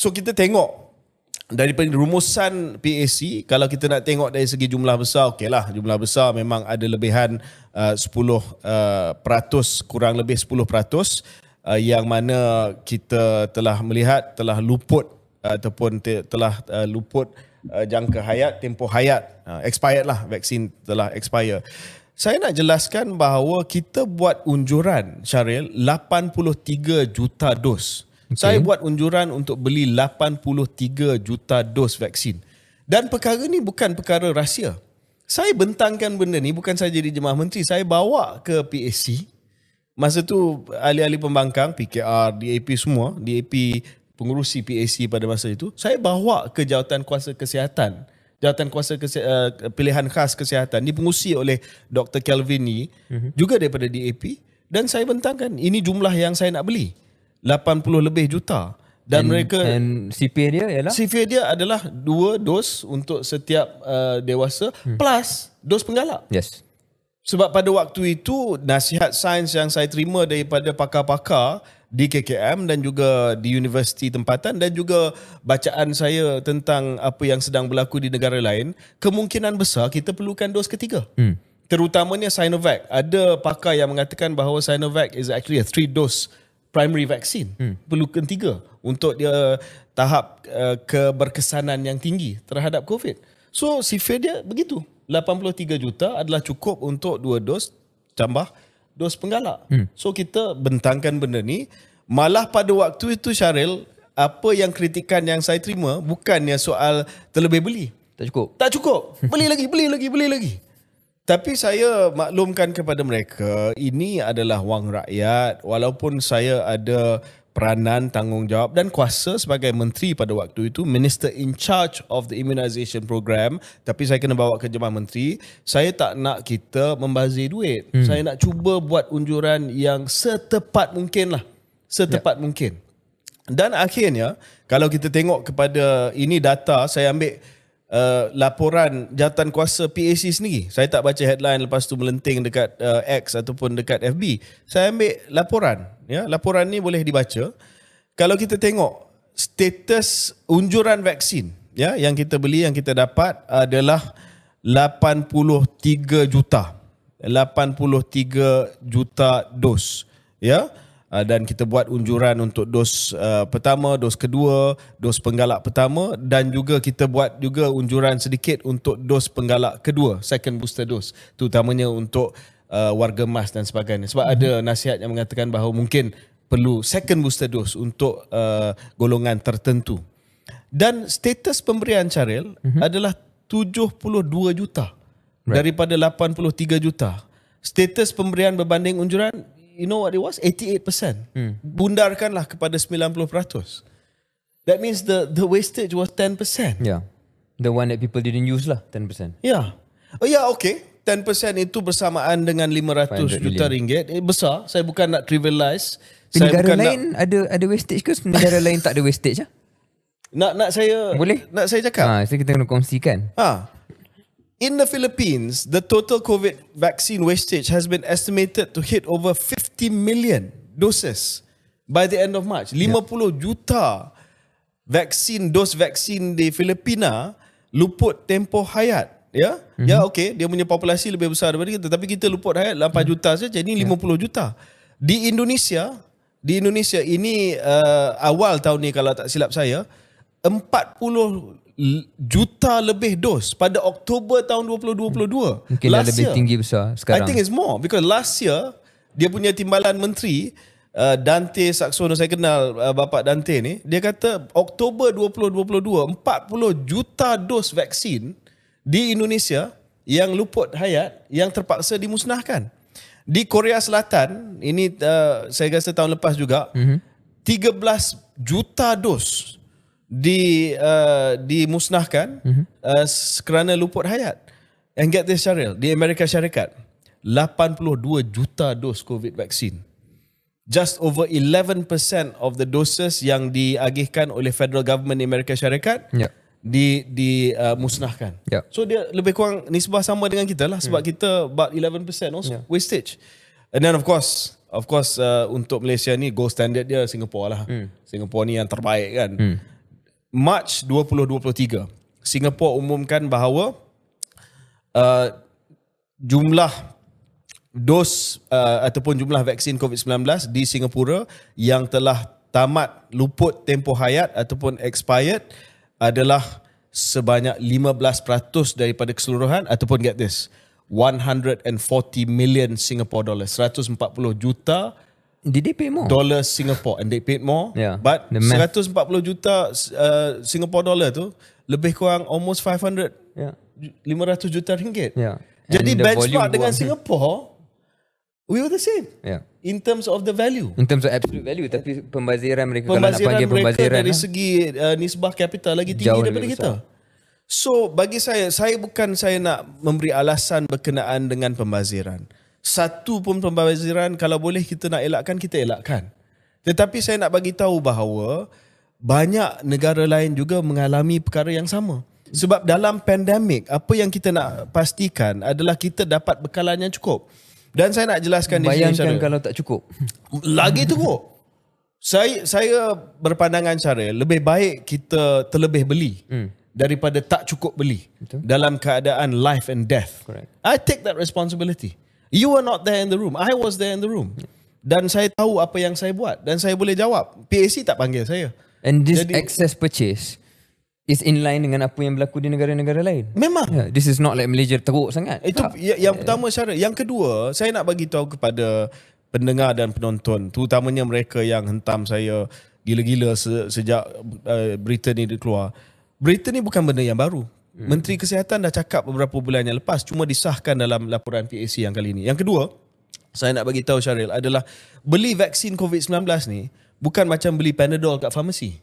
So kita tengok daripada rumusan PAC, kalau kita nak tengok dari segi jumlah besar, okeylah, jumlah besar memang ada lebihan 10%, kurang lebih 10%, yang mana kita telah melihat telah luput ataupun telah luput jangka hayat, tempoh hayat, expired lah, vaksin telah expire. Saya nak jelaskan bahawa kita buat unjuran, Syaril, 83 juta dos. Okay. Saya buat unjuran untuk beli 83 juta dos vaksin. Dan perkara ni bukan perkara rahsia. Saya bentangkan benda ni bukan saja di Jemaah Menteri. Saya bawa ke PAC. Masa tu ahli-ahli pembangkang, PKR, DAP semua, DAP pengurusi PAC pada masa itu, saya bawa ke Jawatan Kuasa Kesihatan. Jawatan Kuasa Pilihan Khas Kesihatan dipengurusi oleh Dr. Kelvin Yee, juga daripada DAP. Dan saya bentangkan, ini jumlah yang saya nak beli. 80 lebih juta. Dan mereka CPA dia ialah? CPA dia adalah 2 dos untuk setiap dewasa plus dos penggalak. Yes. Sebab pada waktu itu nasihat sains yang saya terima daripada pakar-pakar di KKM dan juga di universiti tempatan dan juga bacaan saya tentang apa yang sedang berlaku di negara lain, kemungkinan besar kita perlukan dos ketiga. Terutamanya Sinovac. Ada pakar yang mengatakan bahawa Sinovac is actually a 3-dose primary vaccine. Perlukan 3 untuk dia tahap keberkesanan yang tinggi terhadap COVID. So sifar dia begitu. 83 juta adalah cukup untuk 2 dos tambah dos penggalak. So kita bentangkan benda ni. Malah pada waktu itu, Syaril, apa yang kritikan yang saya terima bukannya soal terlebih beli. Tak cukup. Tak cukup. Beli lagi. Tapi saya maklumkan kepada mereka, ini adalah wang rakyat. Walaupun saya ada peranan, tanggungjawab dan kuasa sebagai menteri pada waktu itu, minister in charge of the immunisation program, tapi saya kena bawa ke Jemaah Menteri. Saya tak nak kita membazir duit. Saya nak cuba buat unjuran yang setepat mungkin lah. Setepat mungkin. Dan akhirnya, kalau kita tengok kepada ini data, saya ambil laporan jawatan kuasa PAC sendiri. Saya tak baca headline lepas tu melenting dekat X ataupun dekat FB. Saya ambil laporan. Ya, laporan ni boleh dibaca. Kalau kita tengok status unjuran vaksin, ya, yang kita beli, yang kita dapat adalah 83 juta. 83 juta dos. Ya. Dan kita buat unjuran untuk dos pertama, dos kedua, dos penggalak pertama dan juga kita buat juga unjuran sedikit untuk dos penggalak kedua, second booster dose, terutamanya untuk warga emas dan sebagainya. Sebab ada nasihat yang mengatakan bahawa mungkin perlu second booster dose untuk golongan tertentu. Dan status pemberian, Syaril, adalah 72 juta daripada 83 juta. Status pemberian berbanding unjuran, you know what it was? 88%. Bundarkanlah kepada 90%. That means the wastage was 10%. Yeah. The one that people didn't use lah, 10%. Yeah. Oh ya, okay. 10% itu bersamaan dengan 500 juta ringgit. Besar. Saya bukan nak trivialize. Negara lain ada wastage ke? Negara lain tak ada wastage lah? Nak saya boleh? Nak saya cakap? So kita kena kongsikan. In the Philippines, the total COVID vaccine wastage has been estimated to hit over 50 million doses by the end of March. 50 juta dos vaksin di Filipina luput tempoh hayat. Ya, okey, dia punya populasi lebih besar daripada kita, tapi kita luput hayat 8 juta saja, jadi 50 juta. Di Indonesia ini awal tahun ni kalau tak silap saya, 40 juta lebih dos pada Oktober tahun 2022. Mungkin dah lebih tinggi besar sekarang. I think it's more because last year dia punya timbalan menteri Dante Saxono, saya kenal Bapak Dante ni, dia kata Oktober 2022 40 juta dos vaksin di Indonesia yang luput hayat yang terpaksa dimusnahkan. Di Korea Selatan ini saya rasa tahun lepas juga 13 juta dos dimusnahkan kerana luput hayat. And get this, Syaril, di Amerika Syarikat 82 juta dos COVID vaksin. Just over 11% of the doses yang diagihkan oleh federal government di Amerika Syarikat dimusnahkan. So dia lebih kurang nisbah sama dengan kita lah, sebab kita about 11% also wastage. And then of course untuk Malaysia ni gold standard dia Singapore lah. Singapore ni yang terbaik kan. Mac 2023, Singapura umumkan bahawa jumlah dos ataupun jumlah vaksin COVID-19 di Singapura yang telah tamat luput tempoh hayat ataupun expired adalah sebanyak 15% daripada keseluruhan, ataupun get this, 140 million Singapore dollars, 140 juta Did they pay more? dollars Singapore, and they paid more. Yeah, But the math. 140 juta Singapore dollar tu lebih kurang almost 500 juta ringgit. Yeah. Jadi And the volume benchmark dengan buang- Singapore, we were the same Yeah. in terms of the value. In terms of absolute value, tapi pembaziran mereka kalau nak Pembaziran panggil mereka pembaziran dari lah, segi nisbah kapital lagi tinggi Jauh daripada lebih kita. So bagi saya bukan saya nak memberi alasan berkenaan dengan pembaziran. Satu pun pembaziran kalau boleh kita nak elakkan, kita elakkan. Tetapi saya nak bagi tahu bahawa banyak negara lain juga mengalami perkara yang sama. Sebab dalam pandemik, apa yang kita nak pastikan adalah kita dapat bekalan yang cukup. Dan saya nak jelaskan di sini, bayangkan Syaril. kalau tak cukup. Lagi teruk. Saya berpandangan Syaril, lebih baik kita terlebih beli daripada tak cukup beli. Betul. Dalam keadaan life and death. Correct. I take that responsibility. You were not there in the room. I was there in the room. Dan saya tahu apa yang saya buat. Dan saya boleh jawab. PAC tak panggil saya. And this Jadi- excess purchase is in line dengan apa yang berlaku di negara-negara lain. Memang. Yeah, this is not like Malaysia teruk sangat. Itu Tak. yang pertama Syaril. Yang kedua, saya nak bagi tahu kepada pendengar dan penonton, terutamanya mereka yang hentam saya gila-gila sejak berita ni keluar. Berita ni bukan benda yang baru. Menteri Kesihatan dah cakap beberapa bulan yang lepas, cuma disahkan dalam laporan PAC yang kali ini. Yang kedua, saya nak bagi tahu Syaril adalah beli vaksin COVID-19 ni bukan macam beli Panadol kat farmasi.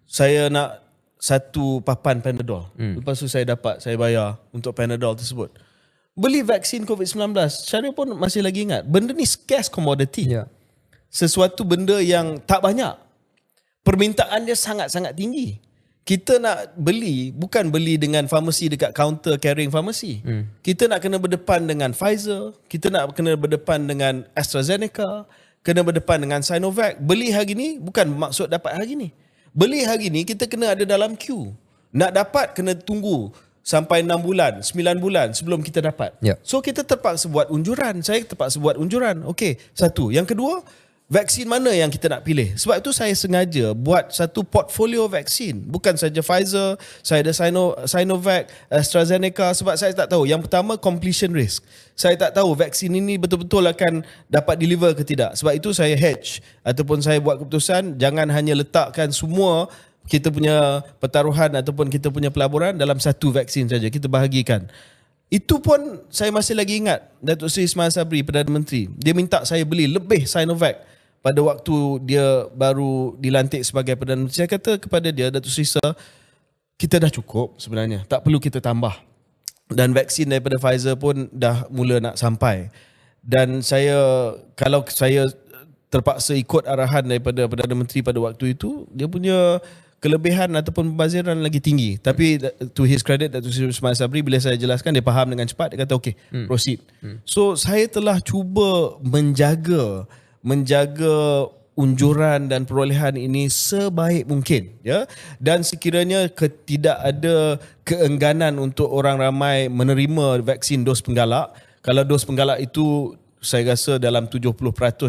Saya nak satu papan Panadol. Lepas tu saya bayar untuk Panadol tersebut. Beli vaksin COVID-19, Syaril pun masih lagi ingat, benda ni scarce commodity. Yeah. Sesuatu benda yang tak banyak. Permintaan dia sangat-sangat tinggi. Kita nak beli, bukan beli dengan farmasi dekat kaunter carrying farmasi. Kita nak kena berdepan dengan Pfizer, kita nak kena berdepan dengan AstraZeneca, kena berdepan dengan Sinovac. Beli hari ni bukan maksud dapat hari ni. Beli hari ni kita kena ada dalam queue. Nak dapat kena tunggu sampai 6 bulan, 9 bulan sebelum kita dapat. Ya. So kita terpaksa buat unjuran. Saya terpaksa buat unjuran. Okey, satu. Yang kedua, vaksin mana yang kita nak pilih. Sebab itu saya sengaja buat satu portfolio vaksin. Bukan saja Pfizer, saya ada Sinovac, AstraZeneca, sebab saya tak tahu. Yang pertama, completion risk. Saya tak tahu vaksin ini betul-betul akan dapat deliver ke tidak. Sebab itu saya hedge ataupun saya buat keputusan jangan hanya letakkan semua kita punya pertaruhan ataupun kita punya pelaburan dalam satu vaksin saja. Kita bahagikan. Itu pun saya masih lagi ingat Datuk Seri Ismail Sabri, Perdana Menteri, dia minta saya beli lebih Sinovac pada waktu dia baru dilantik sebagai Perdana Menteri. Saya kata kepada dia, Datuk Seri Sir, kita dah cukup sebenarnya, tak perlu kita tambah. Dan vaksin daripada Pfizer pun dah mula nak sampai. Dan kalau saya terpaksa ikut arahan daripada Perdana Menteri pada waktu itu, dia punya kelebihan ataupun pembaziran lagi tinggi. Tapi to his credit, Datuk Seri Ismail Sabri, bila saya jelaskan, dia faham dengan cepat. Dia kata, okay, proceed. So, saya telah cuba menjaga unjuran dan perolehan ini sebaik mungkin, ya. Dan sekiranya tidak ada keengganan untuk orang ramai menerima vaksin dos penggalak, kalau dos penggalak itu saya rasa dalam 70%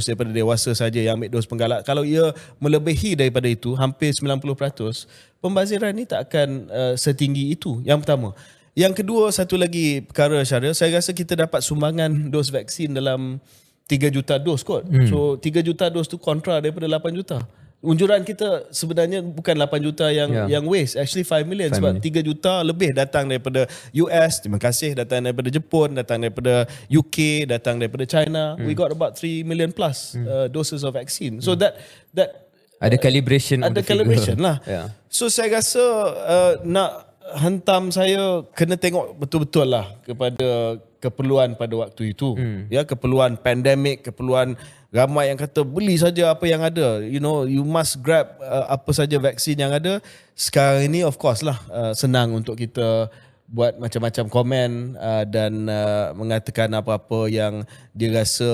daripada dewasa saja yang ambil dos penggalak. Kalau ia melebihi daripada itu, hampir 90%, pembaziran ini tak akan setinggi itu. Yang pertama. Yang kedua, satu lagi perkara Syaril, saya rasa kita dapat sumbangan dos vaksin dalam 3 juta dos kot. So 3 juta dos tu kontra daripada 8 juta. Unjuran kita sebenarnya bukan 8 juta yang waste, actually 5 million sebab 3 juta lebih datang daripada US, terima kasih, datang daripada Jepun, datang daripada UK, datang daripada China. We got about 3 million plus doses of vaccine. So that Ada calibration. ada calibration lah. Yeah. So saya rasa nak hentam saya kena tengok betul-betul lah kepada keperluan pada waktu itu. Ya, keperluan pandemik, keperluan ramai yang kata beli saja apa yang ada. You know, you must grab apa saja vaksin yang ada. Sekarang ini of course lah senang untuk kita buat macam-macam komen dan mengatakan apa-apa yang dia rasa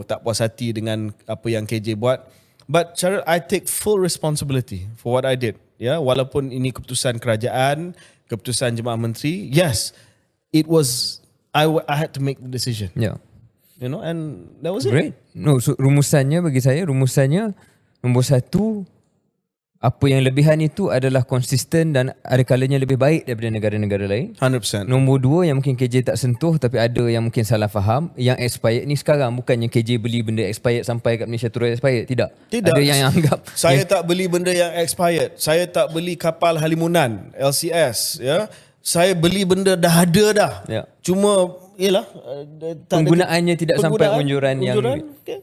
tak puas hati dengan apa yang KJ buat. But Syaril, I take full responsibility for what I did. Ya, walaupun ini keputusan kerajaan, keputusan jemaah menteri, yes, it was I had to make the decision. Yeah. You know, and that was it. Great. No, so rumusannya bagi saya, nombor satu, apa yang lebihan itu adalah konsisten dan ada kalanya lebih baik daripada negara-negara lain. 100%. Nombor dua, yang mungkin KJ tak sentuh tapi ada yang mungkin salah faham. Yang expired ni sekarang bukannya KJ beli benda expired sampai kat Malaysia terus expired. Tidak. Ada yang anggap saya tak beli benda yang expired. Saya tak beli kapal Halimunan LCS, ya. Saya beli benda dah ada dah. Ya. Cuma yalah penggunaannya tidak sampai unjuran yang okay.